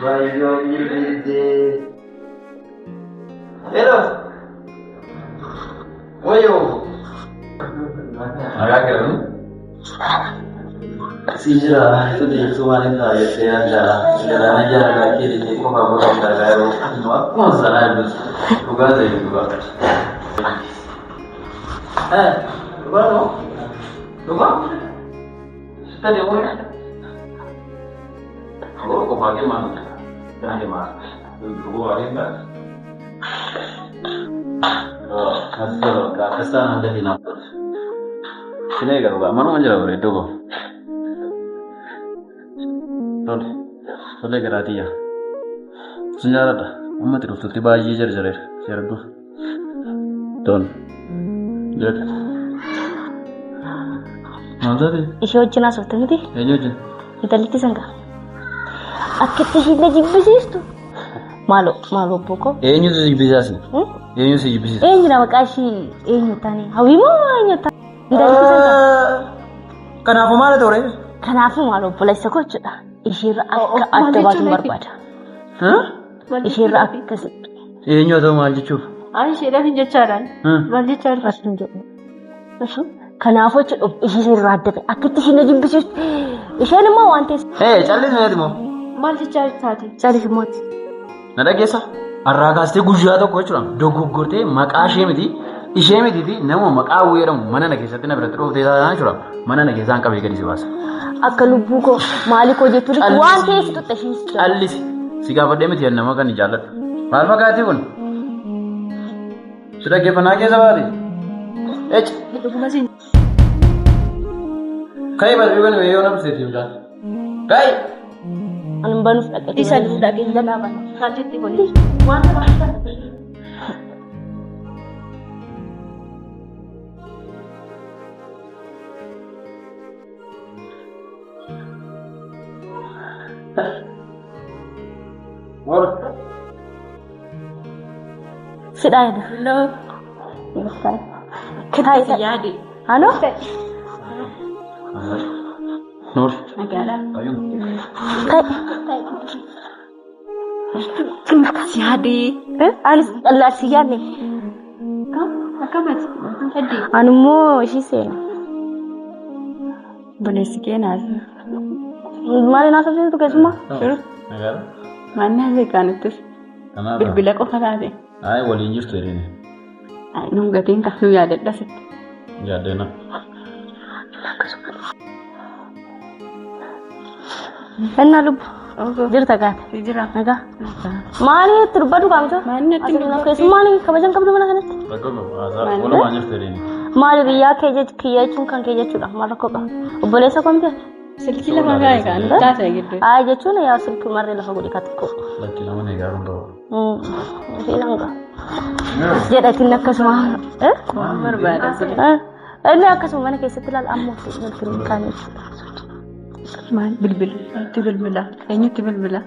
Bayo ilbide. Hello. Wayo. Agak kan? Sijra itu di suara itu ya saya ada sekarang aja lagi di kok kamu tahu kalau apa salah itu juga saya juga. Juga no? Juga? Sudah dia mau? Kalau kau pakai mana? Jangan di mana? Dulu ada enggak? Oh, asal kesan ada di mana? Sini kan juga mana aja lah itu kok. Tole gerati ya. Senyara dah. Amma terus tu tiba aja jar tu. Ton. Lihat. Mana tadi? Isu cina soalnya tadi. Aja. Kita lihat sangka. Akhirnya hina jibbis tu. Malu pokok. Enyu tu jibbis sih. Enyu sih jibbis. Enyu nama kasih. Enyu tani. Hawi mau enyu tani. Kita lihat sangka. Kenapa malu tu orang? Kenapa malu? Boleh sekut dah. Ishir akka adda baatu barbaada. Ishir akkas. Enyu tu maal jechuuf. Ani ishedhaaf hin jechaadhaan. Maal jechaadha? As hin jedhu. Kanaafuu jechuudha ishir adda ta'e akkatti isheen jibbisiistu. Isheen immoo waan ta'eef. Callis meeti moo? Maal jechaa taate? Callis mooti. Na dhageessa. Har'aa kaastee guyyaa tokko jechuudha dogoggortee maqaa ishee miti ishee miti fi nama maqaa weeramu mana na keessatti na biratti dhuftee taasisaa jechuudha mana na keessaan qabee gadi si baasa. Akka lubbuu koo maali koo jettu waan ta'eef tutte ishiis. Callisi si gaafadhee miti nama kan jaalladhu. Maal fakkaati kun? Si dhaggeeffannaa keessa baate? Ech. Dhuguma siin. Ka'ee balbii kan yoo nama seetii bitaa. Ka'ee. Ani banuuf dhaqee. Isa dhaqee jalaa bana. Haallitti kuni. Waan nama Sudah ada. Hello. Kita itu. Jadi. Halo. Nur. Magala. Ayun. Terima kasih Hadi. Anis Allah siyane. Akamat. Hadi. Anu mo ishise. Boleh sekian aja. Mari nasa situ kesuma. Terus. Nagara. Mana sih kan itu? Kenapa? Berbila kok ada. Ay waliin jirtu ini. Ay nung gating kasu ya ada sih. Enggak ada nak. Enna lub. Jirta kan? Hijrah. Naga. Mali terbadu kamu tuh. Mana tuh? Asal kesuma nih kabajan kamu mana kan? Bagus loh. Asal kalau mana jirtu ini. Mali riya kiya cungkan kiya cudah marako ka. Boleh sa kamu tuh? Silkila magai kan? Tata gitu. Ay jechuna ya silku marre la fagudi katko. Lagi lama nih garun tuh. Hilang ka. Jadi tindak kesuma. Berbeda. Ini aku semua mana kayak setelah amu tuh kan. Man bilbil. Itu bilbila. Ini itu bilbila.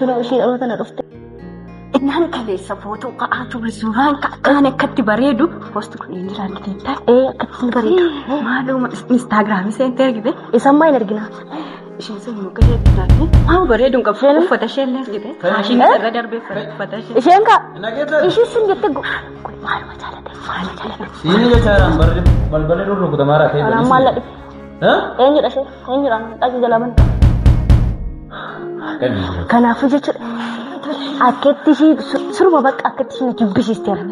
Sudah usia Allah tanah rufte. Inaan kaleessa footoo ka'aa ture suuraan kan akkatti bareedu post kun inni jiraatu akkatti bareedu. Maaluma Instagram seente argite Isa main argina. isheen sun muka heddutaati maa bareeduun qabu uffata isheen argite maashinii irra darbee uffata isheen Isheen ka isheen sun jette maaluma jaalate. Ini jecha balballi dulu kita marah kayak Alam malah deh. Eenyu dha dhaqi jalaman. Kanaafuu jechuudha akkatti ishii suruma bakka akkatti ishii na jibbisiisteera.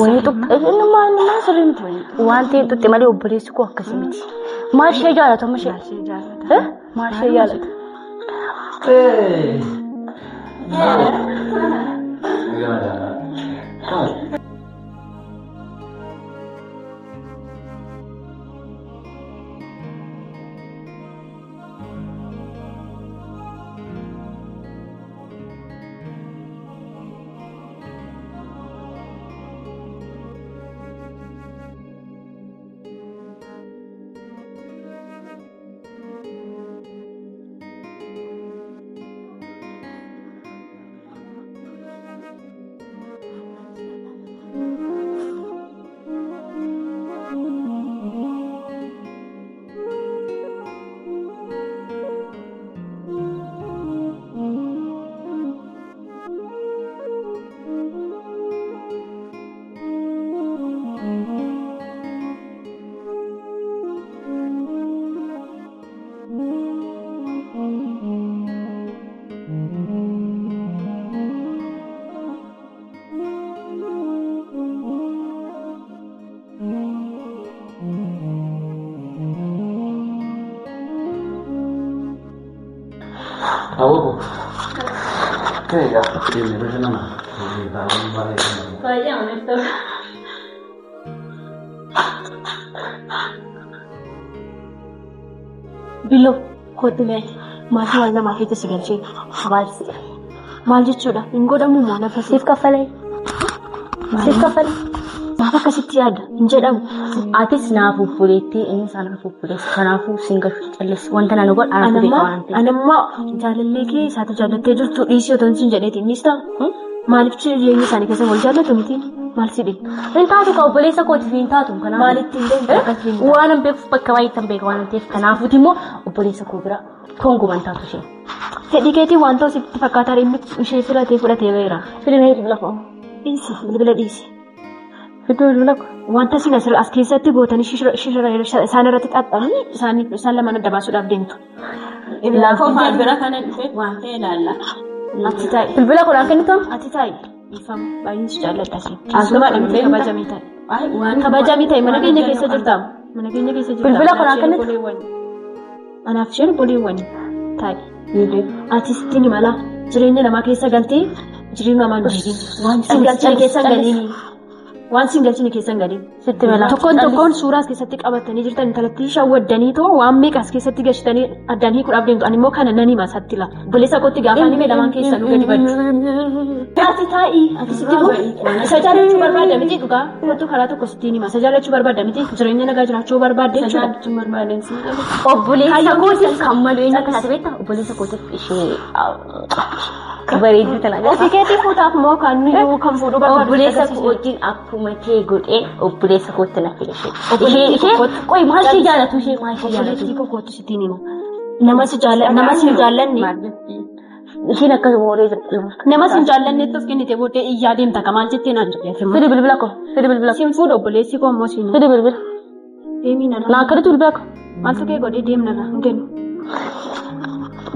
Wanni tokko inni maal sirrii miti waan ta'e tutte malee obboleessi koo akkasii miti. Maal ishee jaalatu amma ishee? Maal ishee jaalatu? Hawwa. Kaya ini macam mana? Baay'ee amantaa. Bilo kotime maatii waan namaa keessa si galchee hawaasi maal jechuudha hin godhamu moo nafa siif kaffalee maaf akkasitti yaada hin jedhamu atis naaf uffuleettee inni isaan naaf uffuleessa kanaafuu siin galchu calleessi wanta naan godha anaaf beeka waan ta'eef anammoo jaalallee kee isaati jaallattee jirtu dhiisii otoo hin jedheeti innis ta'a maaliif jireenya isaanii keessa wal jaallatu miti maal sidhi hin taatu ka obboleessa kootiif hin taatu kanaaf maalitti hin deemte waan hin beekuuf bakka baay'eetti hin beeka waan ta'eef kanaafuuti immoo obboleessa koo bira kongumaan taatu ishee fedhii keetii waan ta'u sitti fakkaataa inni ishee filatee fudhatee beera filimee bilbila koo dhiisi bilbila dhiisi fidduu bilbila koo wanta isin as keessatti gootanii isaan irratti xaxxanii isaan lamaan adda baasuudhaaf deemtu. Laafoo maal bira kana dhufe waan ta'e ilaalla. Ati ta'i. Bilbila kudhaan kennitu ati ta'i. Ifamu baay'een si jaalladha si. Asuma dhamtee kabajamii ta'i. Kabajamii ta'i mana keenya keessa jirtaam. Mana keenya keessa jirtaam. Bilbila kudhaan kennitu. Anaaf isheen boleewwani ta'i. Ati sitti ni mala jireenya namaa keessa galtee jireenya namaa nuti. Waan singalchine keessa galiini. Waan singalchine keessa galiini. Sitti mala. Tokkoon suuraas keessatti qabatanii jirtan intalatti shawwaddanii too waan meeqas keessatti gashtanii addaan hiikuudhaaf deemtu. Ani immoo kana nan hima satti la. Obboleessa kootti gaafa ani meedhamaan keessa nu gadi baddu. Ati ta'i. Ati sitti moo isa jaallachuu barbaadda miti dhugaa. Wantu karaa tokko sitti hima. Isa jaallachuu barbaadda miti jireenya nagaa jiraachuu barbaadde jechuudha. Jaallachuu barbaadan si. Obboleessa kootiif kan malu eenyu akka taate beektaa? Obboleessa kootiif ishee bareedduu tana. Ofii keetii fuutaaf moo kan fuudhuu barbaadu? Obboleessa kootiin akkuma kee godhee obboleessa kootti na fide ishee qoy maal ishee jaallatu ishee maal ishee jaallatu obboleessi kootti sittiin hima nama si jaallanne isheen akkasuma waree jirtu nama si jaallannetti of kennite booddee iyyaa deemta ka maal jettee naan jedhe fidi bilbila koo siin fuudha obboleessi koo ammoo siin fidi bilbila deemii nana naa akkaditu bilbila koo maaltu kee godhee deemnana hin kennu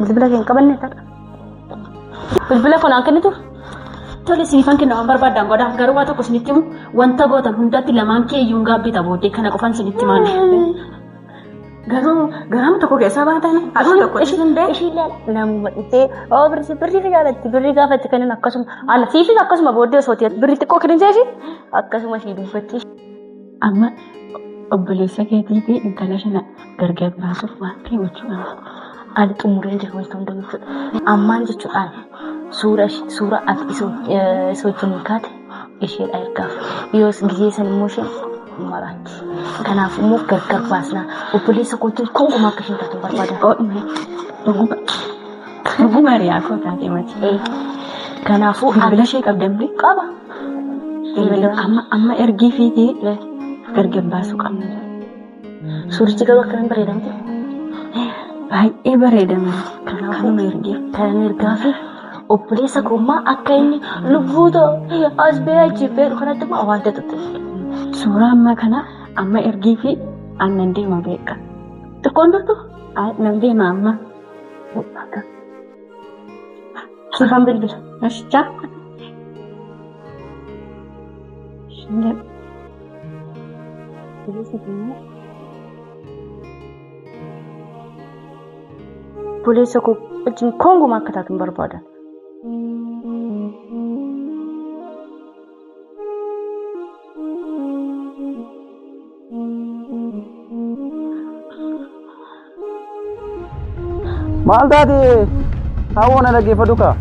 bilbila kee hin qabanne ta'a bilbila koo naan kennitu tole sinifan kenna waan barbaadan godha garuu waa tokko sinitti himu wanta gootan hundatti lamaan kee iyyuu gaabbita booddee kana qofan sinitti maali garuu garaam tokko keessaa baatan asii tokko ishiin namuma dhufee birrii gaafatti birrii gaafatti kanin akkasuma ana siifis akkasuma booddee sooti birrii xiqqoo kirinseefi akkasuma sii dubbatti amma obboleessa keetii fi intala shana gargar baasuuf waan ta'e gochuudha ani xumuree jira wanti hundumtuu ammaan jechuudhaan suura ati isa wajjin kaate isheedha ergaaf yoos gizee san immoo isheen maraatti kanaaf immoo gargar baasnaa obboleessa kootiin kongumaa akka isheen taatu barbaadan dhuguma riyaa koo taate mati kanaafuu bilbila ishee qabdamne qaba amma ergii fiitee gargar baasuu qabna suurichi garuu akkamiin bareedamte baay'ee bareedama kanuma ergee kan ergaa fi obboleessa koomaa akka inni lubbuuto as bee achi bee kanatti immoo waan ta'e suuraa ammaa kana amma ergii fi aannan deema beeka xiqqoon turtu nan deema amma sifan bilbila ashchaa obboleessa koo wajjin kongumaa akka taatu barbaadan. Maal taate hawwa na dhaggeeffadhu kaa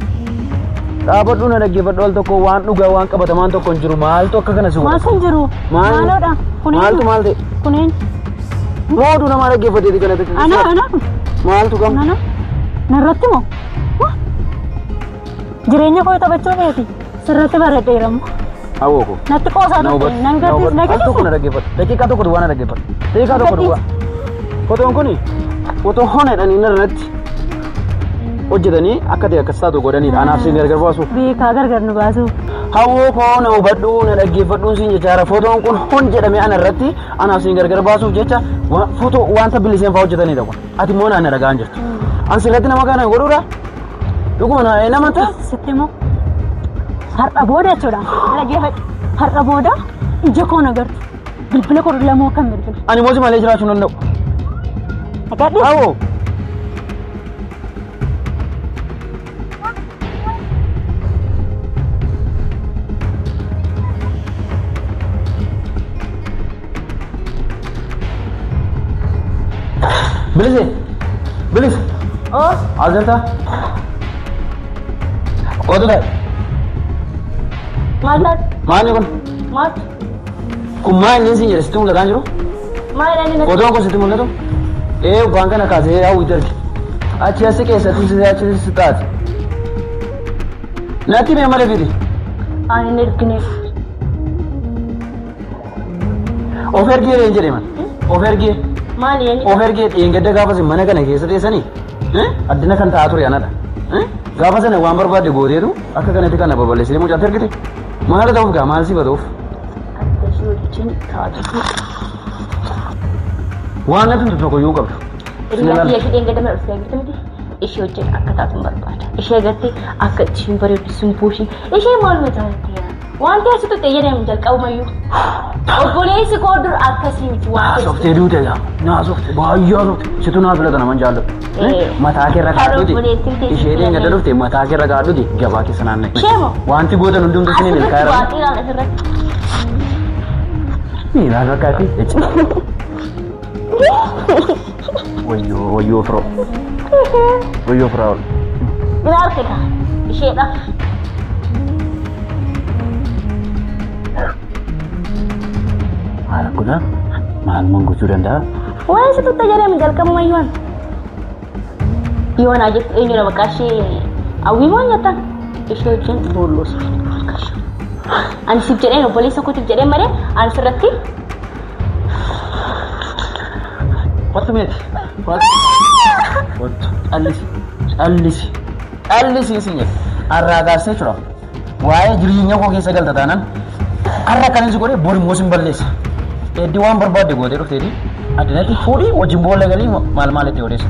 dhaabadhu na dhaggeeffadhu al tokko waan dhugaa waan qabatamaan tokko hin jiru maaltu akka kana si godha maal kan jiru maaloodha maaltu maal ta'e kuneen moodu nama dhaggeeffateeti kanatti ana maaltu qabna narratti moo jireenya koo taphachuu keeti sirratti baradheeramu hawwa ko natti qoosaa tokko nan gadis tokko na dhaggeeffadhu daqiiqaa tokko duwwaa na dhaggeeffadhu daqiiqaa tokko duwwaa fotoon kuni fotoo honeedhaan inni irratti hojjetanii akka ta'e akkas taatu godhaniidha anaaf siin gargar baasuuf beekaa gargar nu baasuuf hawwoo koo na hubadhu na dhaggeeffadhuun siin jechaara fotoon kun hon jedhamee ana irratti anaaf siin gargar baasuuf jecha fotoo wanta biliseen fa'aa hojjetaniidha kun ati immoo naanna dhagaan jirtu an sirratti nama kana godhuudha dhuguma nama ta'a sitti immoo har'a booda jechuudha dhaggeeffadhu har'a booda ija koo nagartu bilbila koo lamoo kan bilbila ani moosi malee jiraachuu hin danda'u hawwoo Azalta. Otu dai. Maal? Maal kun? Maal? Kun maal ni sin jedhe sitti mul'ataa jiru? Maal ani na? Otoon kun sitti mul'atu? Waan kana kaasee hawwii darge. Achi asi keessatti si achi si taate. Natti mee mala fidi? Ani nirkine. Of ergee reen jedhe man. Of ergee. Maal yani? Of ergee dheengadda gaafa sin mana kana keessa teessanii addina kan taa'aa ture anadha. Gaafa sana waan barbaadde gooteetu akka kanatti kana babal'isee mucaatti ergite. Maal ta'uuf gaa maal si batuuf? Akkasii wajjin taatu. Waan natti tokko yoo qabdu. Iriyaa biyya kideen gadama dhufee jirti miti. Ishee wajjin akka taatu barbaada. Ishee gartee akka ishiin bareeddu simpuushii. Ishee maal mataatti yaa? Wanti asitti xiyyeedhaan jalqabumayyuu. Obboleessi koo dur akkasii miti waan ta'eef. Softee duute yaa. Naa softee baay'ee softee. Situ naa filata naman jaalladhu. Mataa kee irra kaadhuti. Ishee dheen gadda dhufte mataa kee irra kaadhuti gabaa keessa naanna'e. Sheemo. Wanti gootan hundumtu siniin ilkaa irra. Asirratti waa asirratti. Ni naa kakkaati. Wayyoo firoo. Wayyoo firoo. Ina harkita. Isheedha. Haala kuna maal manguchuu danda'a? Waan isa tuttaa jedhame jalqabumayyuun. Yoon ajjetti eenyudha bakka ishee hawwii moo nyaatan? Ishee wajjin boolloos. Ani siif jedheen obboleessa kootiif jedheen malee ani sirratti. Wattu meeti? Wattu callisi isin jedhe arraa gaarsee jira. Waa'ee jireenya koo keessa galta taanaan arra kanis godhee bori immoo sin balleessa. Eddii waan barbaadde gootee dhufteeti addinatti fuudhii wajjin boolla galii maal itti odeessu.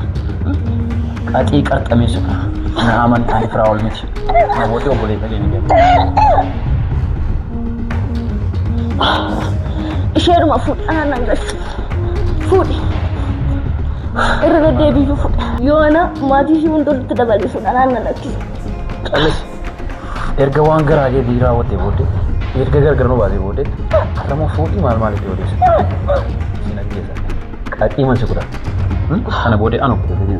Qaxii qarxameessudha. Na amantaa firaa ol miti. Namooti obboleessa keenya kennu. Isheedhuma fuudhaan nan galchu. Fuudhi. Irra deddeebiyyuu fuudha. Yoona maatii ishee hundatti dabalee fuudhaan nan lakkisa. Callis. Erga waan garaa kee raawwattee booddee erga gargar nu baasee booddee har'ammoo fuudhii maal itti odeessu. Sin ajjeesa. Qaxii mansi kudha. Kana booddee anu kutee